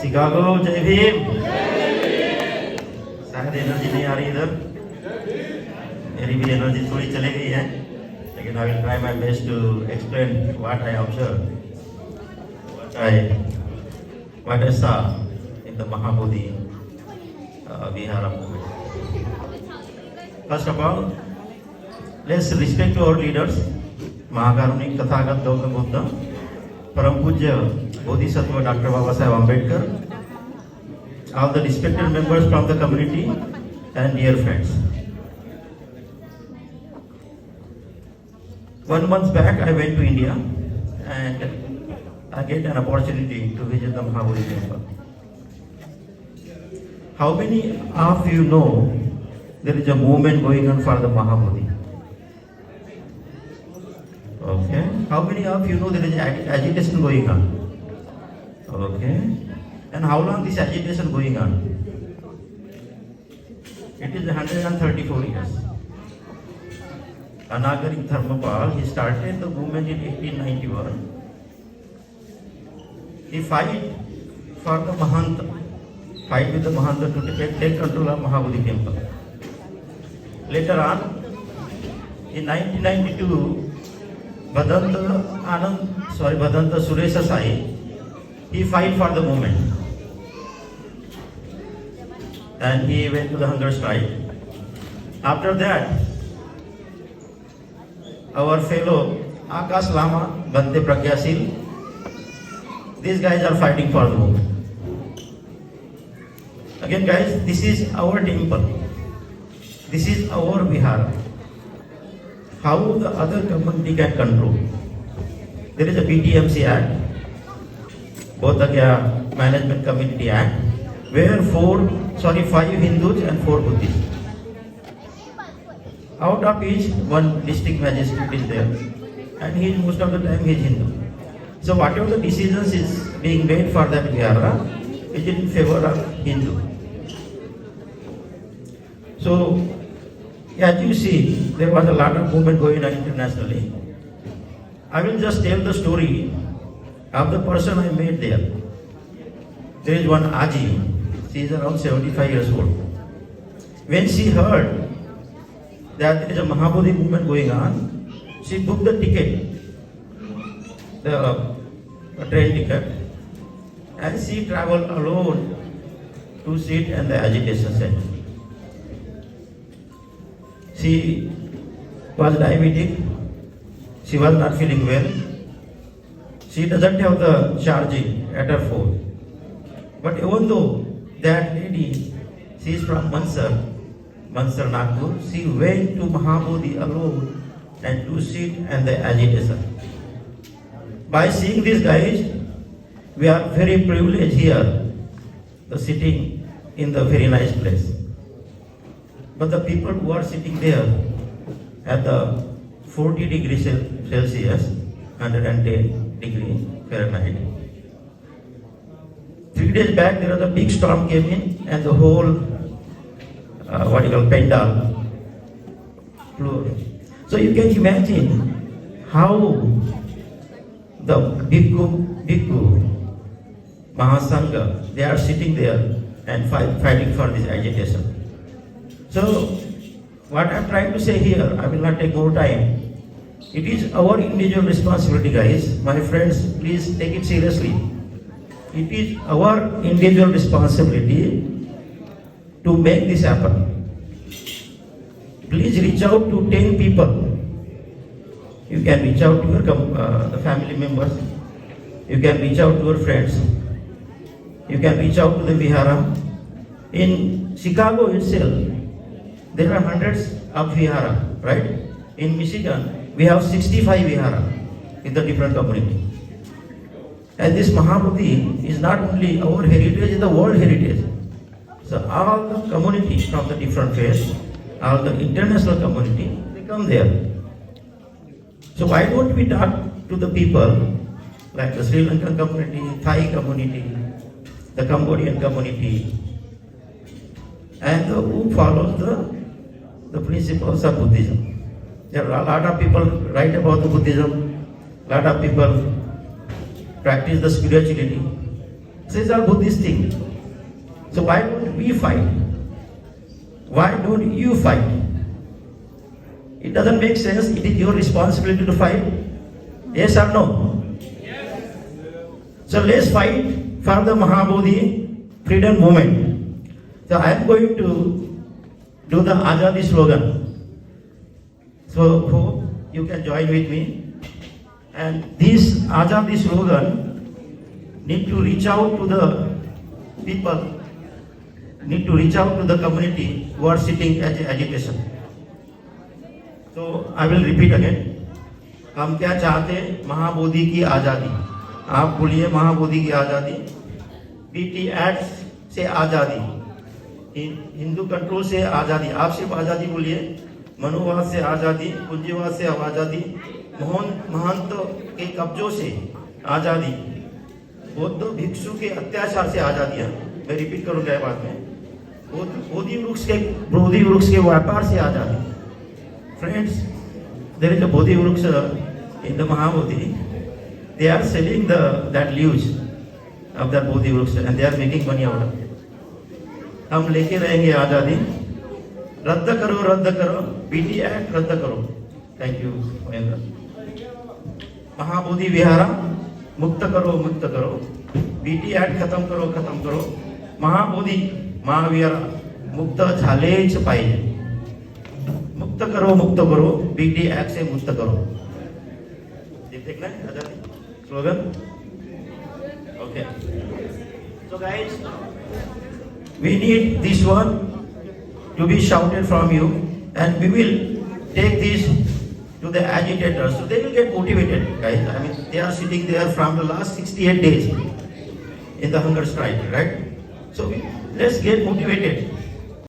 Chicago जय भीम। शायद energy नहीं आ रही इधर, मेरी भी एनर्जी थोड़ी चली गई है, लेकिन I will try my best to explain what I observe, what I saw in the Mahabodhi Vihara movement. First of all, let's respect to our leaders, महाकारुणिक तथागत गौतम बुद्ध, परम पूज्य Bodhisattva Dr. Baba Saheb Ambedkar, all the respected members from the community and dear friends. 1 month back I went to India and I get an opportunity to visit the Mahabodhi temple. How many of you know there is a movement going on for the Mahabodhi? Okay. How many of you know there is agitation going on? Okay. And how long this agitation going on? It is 134 years. Anagarik Dharmapal, he started the movement in 1891. He fight for the Mahanta, fight with the Mahanta to take control of Mahabodhi temple. Later on, in 1992, Bhadanta Suresha Sai, he fight for the movement. And he went to the hunger strike. After that, our fellow Akash Lama, Bante Pragyasil, these guys are fighting for the movement. Again guys, this is our temple. This is our Vihara. How the other community can control? There is a BTMC Act, Bodhagya Management Community Act, where 5 Hindus and 4 Buddhists. Out of each, one district magistrate is there, and he most of the time he is Hindu. So whatever the decisions is being made for that Vihara is in favor of Hindu. So as you see, there was a lot of movement going on internationally. I will just tell the story of the person I met there. There is one Aji. She is around 75 years old. When she heard that there is a Mahabodhi movement going on, she booked the ticket, the train ticket, and she traveled alone to sit in the agitation center. She was diabetic, she was not feeling well, she doesn't have the charging at her phone. But even though that lady, she is from Mansar Nagpur, she went to Mahabodhi alone and to sit in the agitation. By seeing these guys, we are very privileged here, sitting in the very nice place. But the people who are sitting there at the 40 degrees Celsius, 110 degrees Fahrenheit. 3 days back, there was a big storm came in, and the whole, pandal flew. So you can imagine how the Bhikkhu, Mahasangha, they are sitting there and fighting for this agitation. So, what I am trying to say here, I will not take more time. It is our individual responsibility, guys. My friends, please take it seriously. It is our individual responsibility to make this happen. Please reach out to 10 people. You can reach out to your the family members. You can reach out to your friends. You can reach out to the Vihara. In Chicago itself, there are hundreds of Vihara, right? In Michigan, we have 65 Vihara in the different community. And this Mahabodhi is not only our heritage, it's the world heritage. So all the community from the different faiths, all the international community, they come there. So why don't we talk to the people like the Sri Lankan community, Thai community, the Cambodian community, and who follows the principles of Buddhism. There are a lot of people write about the Buddhism, a lot of people practice the spirituality, These are Buddhist things. So why don't we fight? Why don't you fight? It doesn't make sense. It is your responsibility to fight. Yes or no? Yes. So let's fight for the Mahabodhi freedom movement. So I am going to do the Azadi slogan. So hope you can join with me. And this Azadi slogan need to reach out to the people, need to reach out to the community who are sitting as agitation. तो I will repeat again. हम क्या चाहते हैं? महाबोधि की आज़ादी. आप बोलिए महाबोधि की आज़ादी. पीटी एक्ट से आज़ादी, हिंदू कंट्रोल से आज़ादी. आप सिर्फ आज़ादी बोलिए. मनुवाद से आज़ादी, पूंजीवाद से आज़ादी, महंत के कब्जों से आज़ादी, बौद्ध भिक्षु के अत्याचार से आज़ादी. मैं रिपीट करूँगा बाद में. बोधि वृक्ष के व्यापार से आज़ादी. Friends, there is a Bodhi Vruksha in the Mahabodhi. They are selling that leaves of that Bodhi Vruksha and they are making money out of it. हम लेके रहेंगे आज़ादी. रद्द करो बीटी एक्ट रद्द करो. Thank you Mahendra. महाबोधि विहारा मुक्त करो. बीटी एक्ट खत्म करो. महाबोधि महाविहारा मुक्त झालेच पाहिजे. मुक्त करो बीटी एक्ट से मुक्त करो. देखना है आजादी slogan. Okay. So guys, we need this one to be shouted from you and we will take this to the agitators so they will get motivated, guys. I mean, they are sitting there from the last 68 days in the hunger strike, right? So let's get motivated.